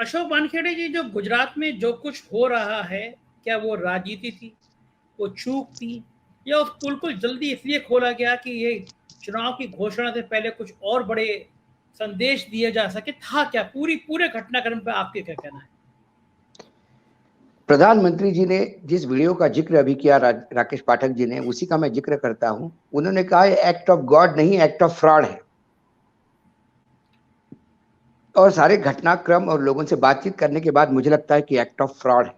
अशोक वानखेड़े जी, जो गुजरात में जो कुछ हो रहा है, क्या वो राजनीति थी, वो चूक थी, या उस पुल को जल्दी इसलिए खोला गया कि ये चुनाव की घोषणा से पहले कुछ और बड़े संदेश दिए जा सके? था क्या पूरे घटनाक्रम पे आपके क्या कहना है? प्रधानमंत्री जी ने जिस वीडियो का जिक्र अभी किया, राकेश पाठक जी ने, उसी का मैं जिक्र करता हूं। उन्होंने कहा है एक्ट ऑफ गॉड नहीं, एक्ट ऑफ फ्रॉड है। और सारे घटनाक्रम और लोगों से बातचीत करने के बाद मुझे लगता है कि एक्ट ऑफ फ्रॉड है।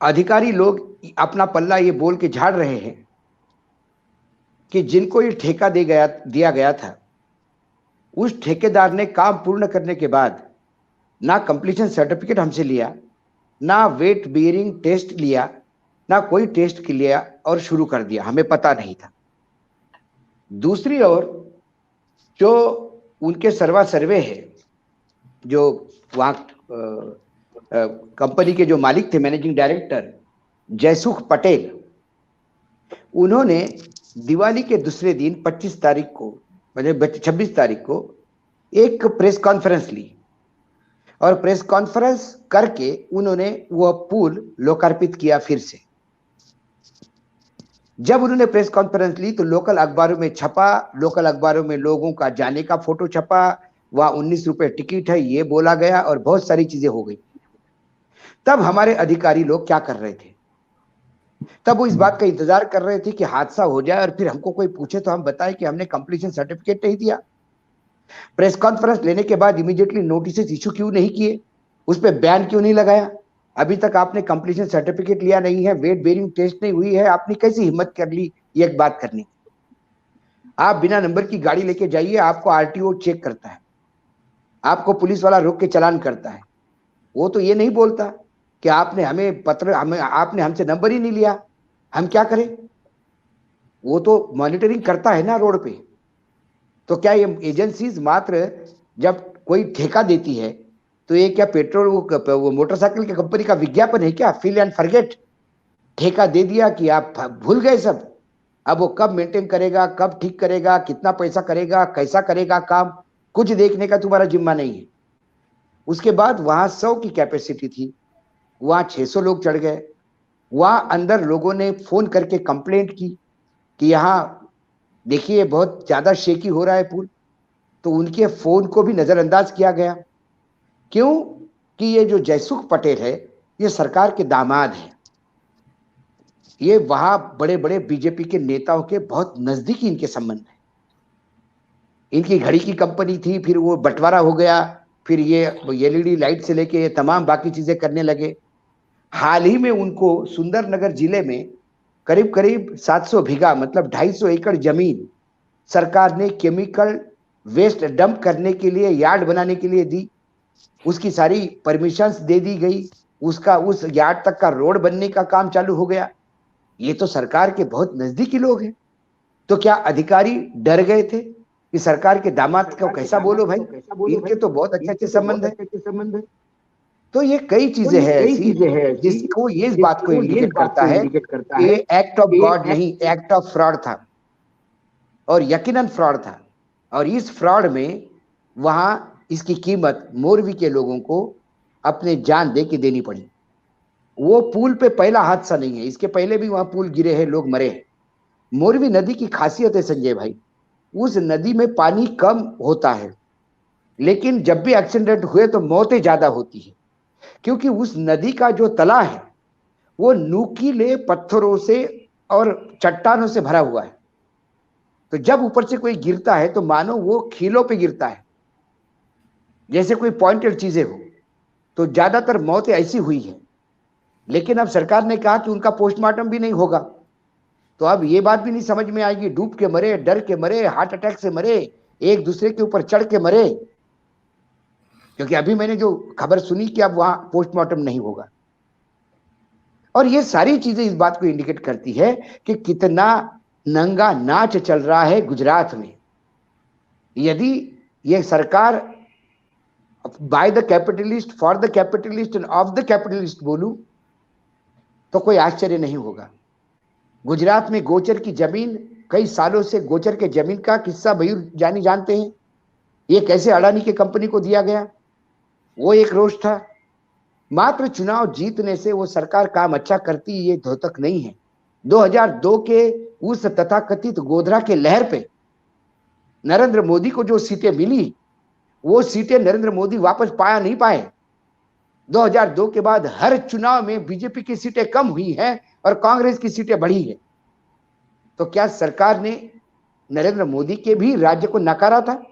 अधिकारी लोग अपना पल्ला ये बोल के झाड़ रहे हैं कि जिनको ये ठेका दिया गया था, उस ठेकेदार ने काम पूर्ण करने के बाद ना कंप्लीशन सर्टिफिकेट हमसे लिया, ना वेट बियरिंग टेस्ट लिया, ना कोई टेस्ट लिया, और शुरू कर दिया। हमें पता नहीं था। दूसरी ओर जो उनके सर्वे है, जो वहां कंपनी के जो मालिक थे, मैनेजिंग डायरेक्टर जयसुख पटेल, उन्होंने दिवाली के दूसरे दिन 25 तारीख को, मतलब 26 तारीख को एक प्रेस कॉन्फ्रेंस ली, और प्रेस कॉन्फ्रेंस करके उन्होंने वह पुल लोकार्पित किया फिर से। जब उन्होंने प्रेस कॉन्फ्रेंस ली तो लोकल अखबारों में छपा, लोकल अखबारों में लोगों का जाने का फोटो छपा, वहां 19 रुपए टिकट है ये बोला गया, और बहुत सारी चीजें हो गई। तब हमारे अधिकारी लोग क्या कर रहे थे? तब वो इस बात का इंतजार कर रहे थे कि हादसा हो जाए और फिर हमको कोई पूछे तो हम बताएं कि हमने कंप्लीशन सर्टिफिकेट नहीं दिया। प्रेस कॉन्फ्रेंस लेने के बाद इमीडिएटली नोटिस इशू क्यों नहीं किए? उस पर बैन क्यों नहीं लगाया? अभी तक आपने कंप्लीशन सर्टिफिकेट लिया नहीं है, वेट बेरिंग टेस्ट नहीं हुई है, आपने कैसी हिम्मत कर ली ये एक बात करनी? आप बिना नंबर की गाड़ी लेके जाइए, आपको आरटीओ चेक करता है, आपको पुलिस वाला रोक के चालान करता है। वो तो ये नहीं बोलता कि आपने आपने हमसे नंबर ही नहीं लिया, हम क्या करें? वो तो मॉनिटरिंग करता है ना रोड पे। तो क्या ये एजेंसीज मात्र जब कोई ठेका देती है तो ये क्या पेट्रोल वो मोटरसाइकिल की कंपनी का विज्ञापन है क्या? फिल एंड फॉरगेट, ठेका दे दिया कि आप भूल गए सब। अब वो कब मेंटेन करेगा, कब ठीक करेगा, कितना पैसा करेगा, कैसा करेगा काम, कुछ देखने का तुम्हारा जिम्मा नहीं है। उसके बाद वहां 100 की कैपेसिटी थी, वहां 600 लोग चढ़ गए। वहां अंदर लोगों ने फोन करके कंप्लेंट की कि यहाँ देखिए बहुत ज्यादा शेकी हो रहा है पुल। तो उनके फोन को भी नजरअंदाज किया गया। क्यों? कि ये जो जयसुख पटेल है, ये सरकार के दामाद है। ये वहां बड़े बड़े बीजेपी के नेताओं के बहुत नजदीकी इनके संबंध है। इनकी घड़ी की कंपनी थी, फिर वो बंटवारा हो गया, फिर ये एलईडी लाइट से लेके ये तमाम बाकी चीजें करने लगे। हाल ही में उनको सुंदरनगर जिले में करीब करीब 700 बीघा, मतलब 250 एकड़ जमीन सरकार ने केमिकल वेस्ट डंप करने के लिए, यार्ड बनाने के लिए दी। उसकी सारी परमिशंस दे दी गई, उसका उस यार्ड तक का रोड बनने का काम चालू हो गया। ये तो सरकार के बहुत नजदीकी लोग हैं। तो क्या अधिकारी डर गए थे कि सरकार के दामाद को कैसा बोलो भाई? इनके तो बहुत अच्छे अच्छे संबंध है। तो ये कई चीजें हैं ऐसी जिसको ये इस बात को इंडिकेट करता है कि ये एक्ट ऑफ गॉड नहीं, एक्ट ऑफ फ्रॉड था, और यकीनन फ्रॉड था। और इस फ्रॉड में वहां इसकी कीमत मोरवी के लोगों को अपने जान दे के देनी पड़ी। वो पुल पे पहला हादसा नहीं है, इसके पहले भी वहां पुल गिरे हैं, लोग मरे हैं। मोरवी नदी की खासियत है संजय भाई, उस नदी में पानी कम होता है, लेकिन जब भी एक्सीडेंट हुए तो मौतें ज्यादा होती है। क्योंकि उस नदी का जो तला है वो नुकीले पत्थरों से और चट्टानों से भरा हुआ है। तो जब ऊपर से कोई गिरता है तो मानो वो खीलों पे गिरता है, जैसे कोई पॉइंटेड चीजें हो। तो ज्यादातर मौतें ऐसी हुई है। लेकिन अब सरकार ने कहा कि उनका पोस्टमार्टम भी नहीं होगा। तो अब ये बात भी नहीं समझ में आएगी, डूब के मरे, डर के मरे, हार्ट अटैक से मरे, एक दूसरे के ऊपर चढ़ के मरे। क्योंकि अभी मैंने जो खबर सुनी कि अब वहां पोस्टमार्टम नहीं होगा। और ये सारी चीजें इस बात को इंडिकेट करती है कि कितना नंगा नाच चल रहा है गुजरात में। यदि ये सरकार by the capitalist, for the capitalist end of the capitalist बोलूं तो कोई आश्चर्य नहीं होगा। गुजरात में गोचर की जमीन, कई सालों से गोचर के जमीन का किस्सा मयूर जानी जानते हैं। ये कैसे अडानी की कंपनी को दिया गया, वो एक रोष था। मात्र चुनाव जीतने से वो सरकार काम अच्छा करती ये द्योतक नहीं है। 2002 के उस तथाकथित गोधरा के लहर पे नरेंद्र मोदी को जो सीटें मिली, वो सीटें नरेंद्र मोदी वापस पाया नहीं पाए। 2002 के बाद हर चुनाव में बीजेपी की सीटें कम हुई हैं और कांग्रेस की सीटें बढ़ी है। तो क्या सरकार ने नरेंद्र मोदी के भी राज्य को नकारा था,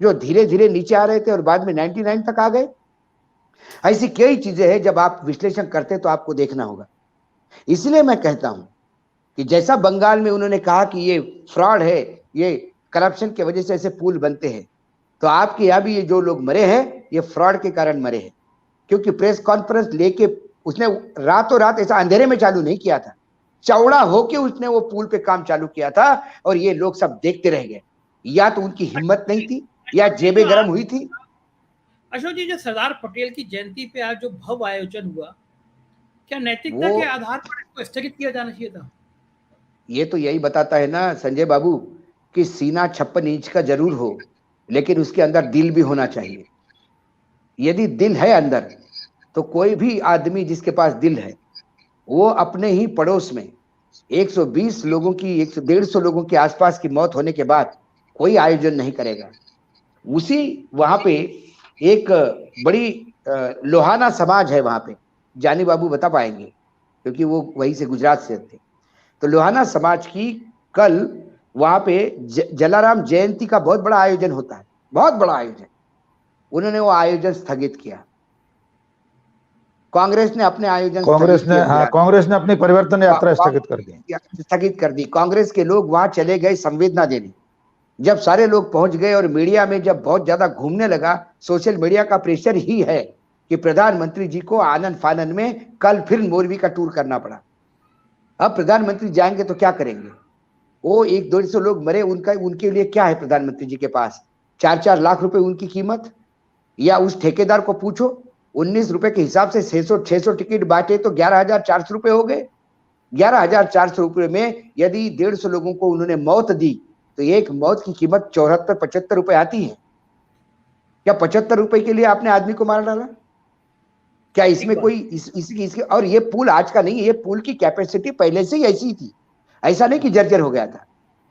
जो धीरे धीरे नीचे आ रहे थे और बाद में 99 तक आ गए? ऐसी कई चीजें हैं, जब आप विश्लेषण करते तो आपको देखना होगा। इसलिए मैं कहता हूं कि जैसा बंगाल में उन्होंने कहा कि ये फ्रॉड है, ये करप्शन की वजह से ऐसे पुल बनते हैं, तो आपके यहां भी ये जो लोग मरे हैं ये फ्रॉड के कारण मरे हैं। क्योंकि प्रेस कॉन्फ्रेंस लेके उसने रातों रात ऐसा अंधेरे में चालू नहीं किया था, चौड़ा होके उसने वो पुल पे काम चालू किया था और ये लोग सब देखते रह गए। या तो उनकी हिम्मत नहीं थी या जेबें गर्म हुई थी। अशोक जी, जो सरदार पटेल की जयंती पे आज जो भव्य आयोजन हुआ, क्या नैतिकता वो के आधार पर इसको स्थगित किया जाना चाहिए था? ये तो यही बताता है ना संजय बाबू, कि सीना 56 इंच का जरूर हो, लेकिन उसके अंदर दिल भी होना चाहिए। यदि दिल है अंदर, तो कोई भी आदमी जिसके पास दिल है, वो अपने ही पड़ोस में 120 लोगों की 150 लोगों के आसपास की मौत होने के बाद कोई आयोजन नहीं करेगा। उसी वहां पे एक बड़ी लोहाना समाज है वहां पे, जानी बाबू बता पाएंगे क्योंकि वो वहीं से गुजरात से थे। तो लोहाना समाज की कल वहां पे जलाराम जयंती का बहुत बड़ा आयोजन होता है, बहुत बड़ा आयोजन। उन्होंने वो आयोजन स्थगित किया। कांग्रेस ने अपने आयोजन स्थगित किए गुजरात। कांग्रेस ने अपनी परिवर्तन यात्रा स्थगित कर दी। स्थगित कर दी। कांग्रेस के लोग वहां चले गए संवेदना देने। जब सारे लोग पहुंच गए और मीडिया में जब बहुत ज्यादा घूमने लगा, सोशल मीडिया का प्रेशर ही है कि प्रधानमंत्री जी को आनंद फानन में कल फिर मोरवी का टूर करना पड़ा। अब प्रधानमंत्री जाएंगे तो क्या करेंगे? वो 100-150 लोग मरे, उनका उनके लिए क्या है प्रधानमंत्री जी के पास? 4-4 लाख रुपए उनकी कीमत। या उस ठेकेदार को पूछो, 19 रुपए के हिसाब से 600 टिकट बांटे तो 11,400 रुपए हो गए। 11,400 रुपए में यदि 150 लोगों को उन्होंने मौत दी, तो एक मौत की कीमत 74-75 रुपए आती है। क्या 75 रुपए के लिए आपने आदमी को मार डाला? क्या इसमें कोई इसकी और ये पुल आज का नहीं है, ये पुल की कैपेसिटी पहले से ही ऐसी थी, ऐसा नहीं कि जर्जर हो गया था।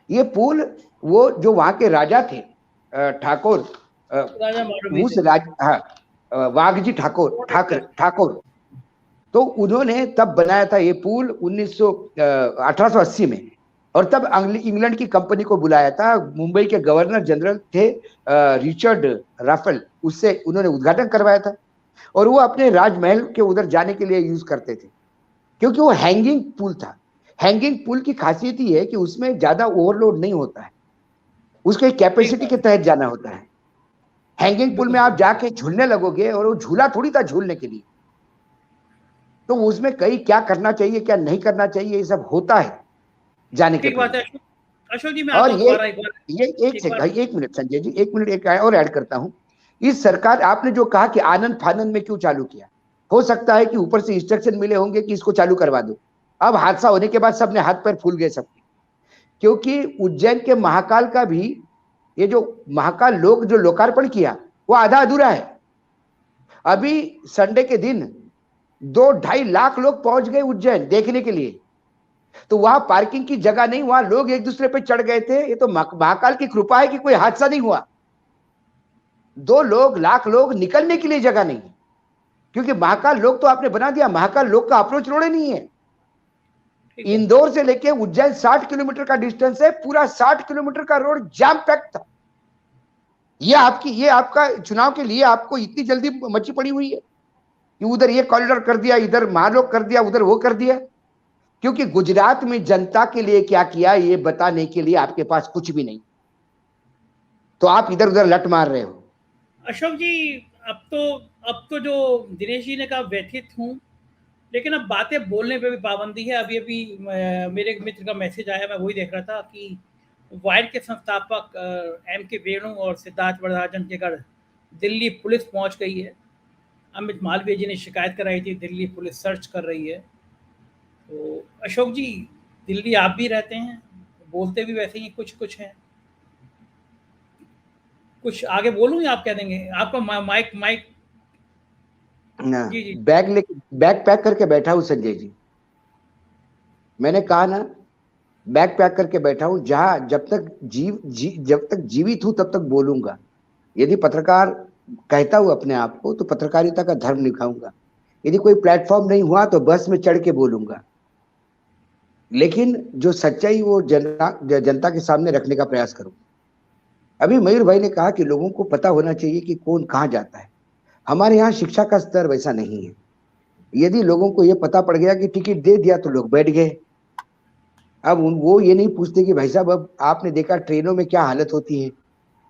ये पुल वो जो वहां के राजा थे ठाकुर, उस वाघजी ठाकुर, तो उन्होंने तब बनाया था ये पुल 1880 में। और तब इंग्लैंड की कंपनी को बुलाया था। मुंबई के गवर्नर जनरल थे रिचर्ड राफेल, उससे उन्होंने उद्घाटन करवाया था। और वो अपने राजमहल के उधर जाने के लिए यूज करते थे, क्योंकि वो हैंगिंग पुल था। हैंगिंग पुल की खासियत ही है कि उसमें ज्यादा ओवरलोड नहीं होता है, उसके कैपेसिटी के तहत जाना होता है। हैंगिंग पुल में आप जाके झूलने लगोगे और वो झूला थोड़ी था झूलने के लिए। तो उसमें कई क्या करना चाहिए क्या नहीं करना चाहिए, ये सब होता है जाने के बाद। अशोक जी, मैं और ये एक मिनट संजय जी, एक मिनट, एक और ऐड करता हूं। इस सरकार, आपने जो कहा कि आनंद फानंद में क्यों चालू किया, हो सकता है कि ऊपर से इंस्ट्रक्शन मिले होंगे कि इसको चालू करवा दो। अब हादसा होने के बाद सबने हाथ पैर फूल गए सबके, क्योंकि उज्जैन के महाकाल का भी ये जो महाकाल लोक जो लोकार्पण किया वो आधा अधूरा है। अभी संडे के दिन 2-2.5 लाख लोग पहुंच गए उज्जैन देखने के लिए। तो वहां पार्किंग की जगह नहीं, वहां लोग एक दूसरे पे चढ़ गए थे। ये तो महाकाल की कृपा है कि कोई हादसा नहीं हुआ। 2 लाख लोग निकलने के लिए जगह नहीं, क्योंकि महाकाल लोक तो आपने बना दिया, महाकाल लोक का अप्रोच रोड नहीं है। इंदौर से लेके उज्जैन 60 किलोमीटर का डिस्टेंस है, पूरा 60 किलोमीटर का रोड जाम पैक था। ये आपका चुनाव के लिए आपको इतनी जल्दी मची पड़ी हुई है कि उधर ये कॉरिडोर कर दिया, इधर महालोक कर दिया, उधर वो कर दिया। क्योंकि गुजरात में जनता के लिए क्या किया ये बताने के लिए आपके पास कुछ भी नहीं, तो आप इधर उधर लट मार रहे हो। अशोक जी, अब तो जो दिनेश जी ने कहा व्यथित हूं, लेकिन अब बातें बोलने पे भी पाबंदी है। अभी मेरे एक मित्र का मैसेज आया, मैं वही देख रहा था कि वायर के संस्थापक M.K. वेणु और सिद्धार्थ वरदराजन के घर दिल्ली पुलिस पहुंच गई है। अमित मालवीय जी ने शिकायत कराई थी, दिल्ली पुलिस सर्च कर रही है। तो अशोक जी, दिल्ली आप भी रहते हैं, बोलते भी वैसे ही कुछ हैं। कुछ आगे बोलूं या आप कह देंगे? आपका माइक जी जी। बैग पैक करके बैठा हूँ संजय जी। मैंने कहा ना, बैग पैक करके बैठा हूं, जहां जब तक जीवित हूं तब तक बोलूंगा। यदि पत्रकार कहता हूं अपने आप को, तो पत्रकारिता का धर्म निभाऊंगा। यदि कोई प्लेटफॉर्म नहीं हुआ तो बस में चढ़ के बोलूंगा, लेकिन जो सच्चाई वो जनता के सामने रखने का प्रयास करूंगा। अभी मयूर भाई ने कहा कि लोगों को पता होना चाहिए कि कौन कहाँ जाता है। हमारे यहाँ शिक्षा का स्तर वैसा नहीं है। यदि लोगों को यह पता पड़ गया कि टिकट दे दिया तो लोग बैठ गए। अब वो ये नहीं पूछते कि भाई साहब, अब आपने देखा ट्रेनों में क्या हालत होती है।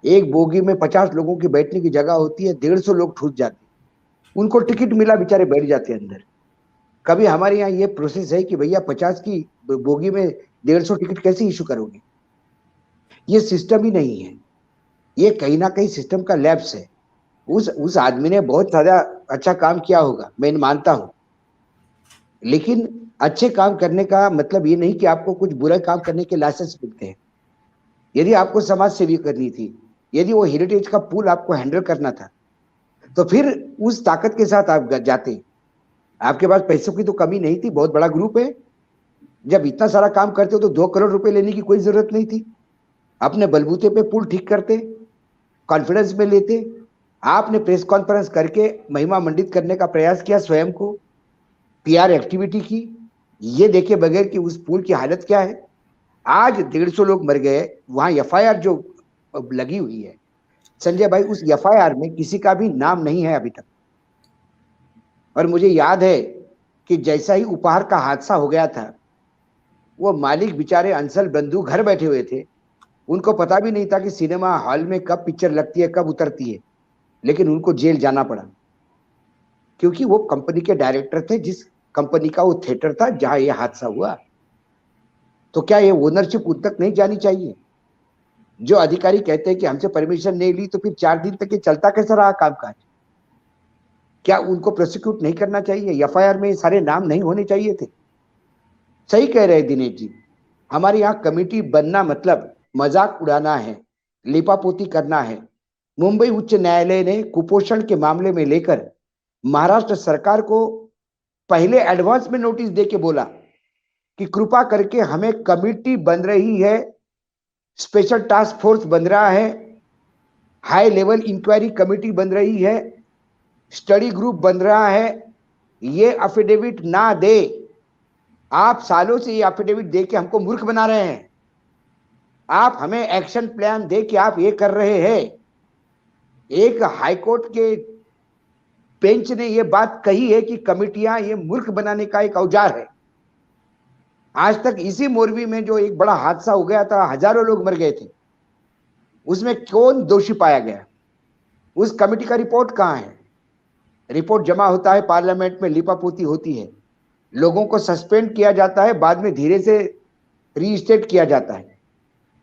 एक बोगी में 50 लोगों की बैठने की जगह होती है, 150 लोग ठूस जाते, उनको टिकट मिला, बेचारे बैठ जाते हैं अंदर। कभी हमारे यहाँ ये प्रोसेस है कि भैया 50 की बोगी में 150 टिकट कैसे इशू करोगे? ये सिस्टम ही नहीं है। ये कहीं ना कहीं सिस्टम का लैप्स है। उस आदमी ने बहुत ज्यादा अच्छा काम किया होगा, मैं मानता हूं, लेकिन अच्छे काम करने का मतलब ये नहीं कि आपको कुछ बुरा काम करने के लाइसेंस मिलते हैं। यदि आपको समाज सेवी करनी थी, यदि वो हेरिटेज का पूल आपको हैंडल करना था, तो फिर उस ताकत के साथ आप जाते। आपके पास पैसों की तो कमी नहीं थी, बहुत बड़ा ग्रुप है। जब इतना सारा काम करते हो तो 2 करोड़ रुपए लेने की कोई जरूरत नहीं थी। अपने बलबूते पे पुल ठीक करते, कॉन्फिडेंस में लेते। आपने प्रेस कॉन्फ्रेंस करके महिमा मंडित करने का प्रयास किया, स्वयं को पीआर एक्टिविटी की, ये देखे बगैर कि उस पुल की हालत क्या है। आज 150 लोग मर गए। वहां एफआईआर जो लगी हुई है संजय भाई, उस एफआईआर में किसी का भी नाम नहीं है अभी तक। और मुझे याद है कि जैसा ही उपहार का हादसा हो गया था, वो मालिक बेचारे अंसल बंधु घर बैठे हुए थे। उनको पता भी नहीं था कि सिनेमा हॉल में कब पिक्चर लगती है, कब उतरती है, लेकिन उनको जेल जाना पड़ा, क्योंकि वो कंपनी के डायरेक्टर थे, जिस कंपनी का वो थिएटर था जहां ये हादसा हुआ। तो क्या ये ओनरशिप उन तक नहीं जानी चाहिए? जो अधिकारी कहते हैं कि हमसे परमिशन नहीं ली, तो फिर 4 दिन तक ये चलता कैसा रहा कामकाज? क्या उनको प्रोसिक्यूट नहीं करना चाहिए? एफआईआर में ये सारे नाम नहीं होने चाहिए थे? सही कह रहे हैं दिनेश जी। हमारे यहाँ कमेटी बनना मतलब मजाक उड़ाना है, लिपापोती करना है। मुंबई उच्च न्यायालय ने कुपोषण के मामले में लेकर महाराष्ट्र सरकार को पहले एडवांस में नोटिस देके बोला कि कृपा करके हमें कमेटी बन रही है, स्पेशल टास्क फोर्स बन रहा है, हाई लेवल इंक्वायरी कमेटी बन रही है, स्टडी ग्रुप बन रहा है, ये अफिडेविट ना दे। आप सालों से ये अफिडेविट दे के हमको मूर्ख बना रहे हैं। आप हमें एक्शन प्लान दे के आप ये कर रहे हैं। एक हाईकोर्ट के बेंच ने ये बात कही है कि कमेटियां ये मूर्ख बनाने का एक औजार है। आज तक इसी मोरबी में जो एक बड़ा हादसा हो गया था, हजारों लोग मर गए थे, उसमें कौन दोषी पाया गया? उस कमेटी का रिपोर्ट कहां है? रिपोर्ट जमा होता है पार्लियामेंट में, लिपापोती होती है, लोगों को सस्पेंड किया जाता है, बाद में धीरे से रीस्टेट किया जाता है।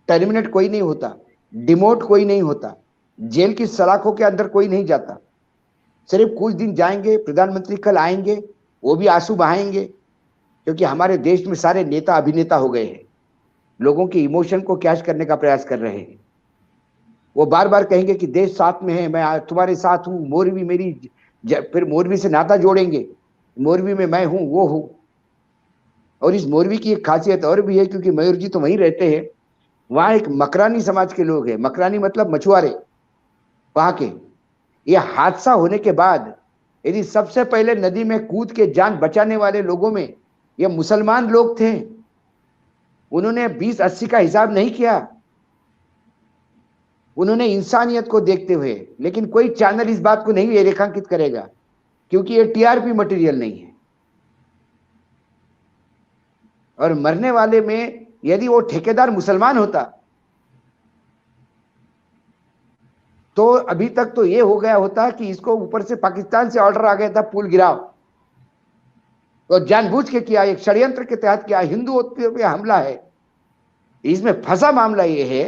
टर्मिनेट कोई नहीं होता, डिमोट कोई नहीं होता, जेल की सलाखों के अंदर कोई नहीं जाता। सिर्फ कुछ दिन जाएंगे, प्रधानमंत्री कल आएंगे, वो भी आंसू बहाएंगे, क्योंकि हमारे देश में सारे नेता अभिनेता हो गए हैं, लोगों के इमोशन को कैच करने का प्रयास कर रहे हैं। वो बार बार कहेंगे कि देश साथ में है, मैं तुम्हारे साथ हूं, मोरबी मेरी, फिर मोरबी से नाता जोड़ेंगे, मोरबी में मैं हूं, वो हूं। और इस मोरबी की एक खासियत और भी है, क्योंकि मयूर जी तो वहीं रहते हैं, वहां एक मकरानी समाज के लोग हैं। मकरानी मतलब मछुआरे वहां के। ये हादसा होने के बाद यदि सबसे पहले नदी में कूद के जान बचाने वाले लोगों में ये मुसलमान लोग थे। उन्होंने 20-80 का हिसाब नहीं किया, उन्होंने इंसानियत को देखते हुए। लेकिन कोई चैनल इस बात को नहीं रेखांकित करेगा, क्योंकि ये टीआरपी मटेरियल नहीं है। और मरने वाले में यदि वो ठेकेदार मुसलमान होता तो अभी तक तो ये हो गया होता कि इसको ऊपर से पाकिस्तान से ऑर्डर आ गया था पुल गिराओ, तो जानबूझ के किया, एक षड्यंत्र के तहत किया, हिंदुओं पे हमला है। इसमें फंसा मामला ये है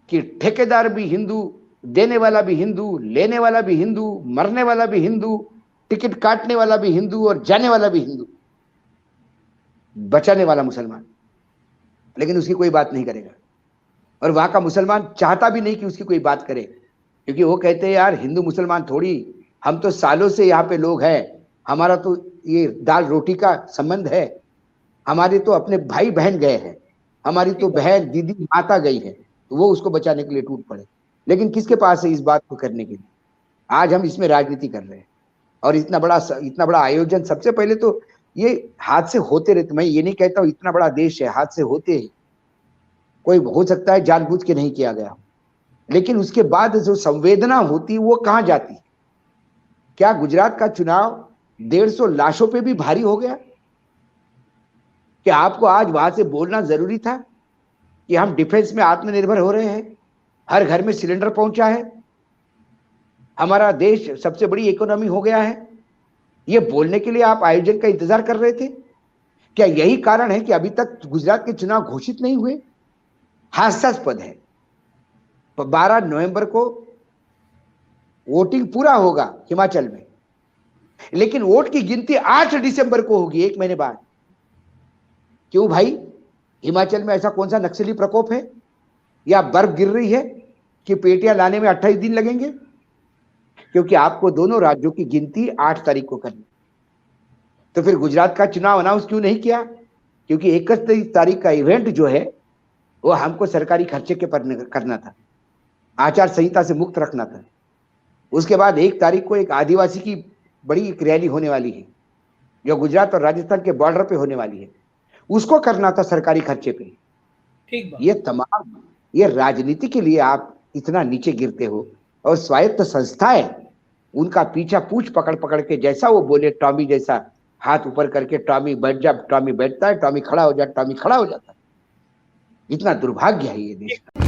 कि ठेकेदार भी हिंदू, देने वाला भी हिंदू, लेने वाला भी हिंदू, मरने वाला भी हिंदू, टिकट काटने वाला भी हिंदू और जाने वाला भी हिंदू, बचाने वाला मुसलमान। लेकिन उसकी कोई बात नहीं करेगा, और वहां का मुसलमान चाहता भी नहीं कि उसकी कोई बात करे, क्योंकि वो कहते हैं यार हिंदू मुसलमान थोड़ी हम तो सालों से यहाँ पे लोग हैं, हमारा तो ये दाल रोटी का संबंध है, हमारे तो अपने भाई बहन गए हैं, हमारी तो बहन दीदी माता गई है, तो वो उसको बचाने के लिए टूट पड़े। लेकिन किसके पास है इस बात को करने के लिए? आज हम इसमें राजनीति कर रहे हैं और इतना बड़ा आयोजन। सबसे पहले तो ये हादसे होते रहते, मैं ये नहीं कहता हूँ इतना बड़ा देश है, हादसे होते हैं, कोई हो सकता है जानबूझ के नहीं किया गया, लेकिन उसके बाद जो संवेदना होती है वो कहाँ जाती है? क्या गुजरात का चुनाव 150 लाशों पे भी भारी हो गया? क्या आपको आज वहां से बोलना जरूरी था कि हम डिफेंस में आत्मनिर्भर हो रहे हैं, हर घर में सिलेंडर पहुंचा है, हमारा देश सबसे बड़ी इकोनॉमी हो गया है? ये बोलने के लिए आप आयोजन का इंतजार कर रहे थे? क्या यही कारण है कि अभी तक गुजरात के चुनाव घोषित नहीं हुए? हास्यास्पद है। 12 नवंबर को वोटिंग पूरा होगा हिमाचल में, लेकिन वोट की गिनती 8 दिसंबर को होगी, 1 महीने बाद। क्यों भाई? हिमाचल में ऐसा कौन सा नक्सली प्रकोप है, या बर्फ गिर रही है कि पेटियां लाने में 28 दिन लगेंगे? क्योंकि आपको दोनों राज्यों की गिनती 8 तारीख को करनी। तो फिर गुजरात का चुनाव अनाउंस क्यों नहीं किया? क्योंकि 31 तारीख का इवेंट जो है वो हमको सरकारी खर्चे के पर करना था, आचार संहिता से मुक्त रखना था। उसके बाद 1 तारीख को एक आदिवासी की बड़ी एक रैली होने वाली है जो गुजरात और राजस्थान के बॉर्डर पे होने वाली है, उसको करना था सरकारी खर्चे पे। ठीक बात। ये तमाम ये राजनीति के लिए आप इतना नीचे गिरते हो, और स्वायत्त संस्थाएं उनका पीछा पूछ पकड़ पकड़ के, जैसा वो बोले टॉमी जैसा हाथ ऊपर करके, टॉमी बैठ जा, टॉमी बैठता है, टॉमी खड़ा हो जा, टॉमी खड़ा हो जाता है। इतना दुर्भाग्य है ये देश का।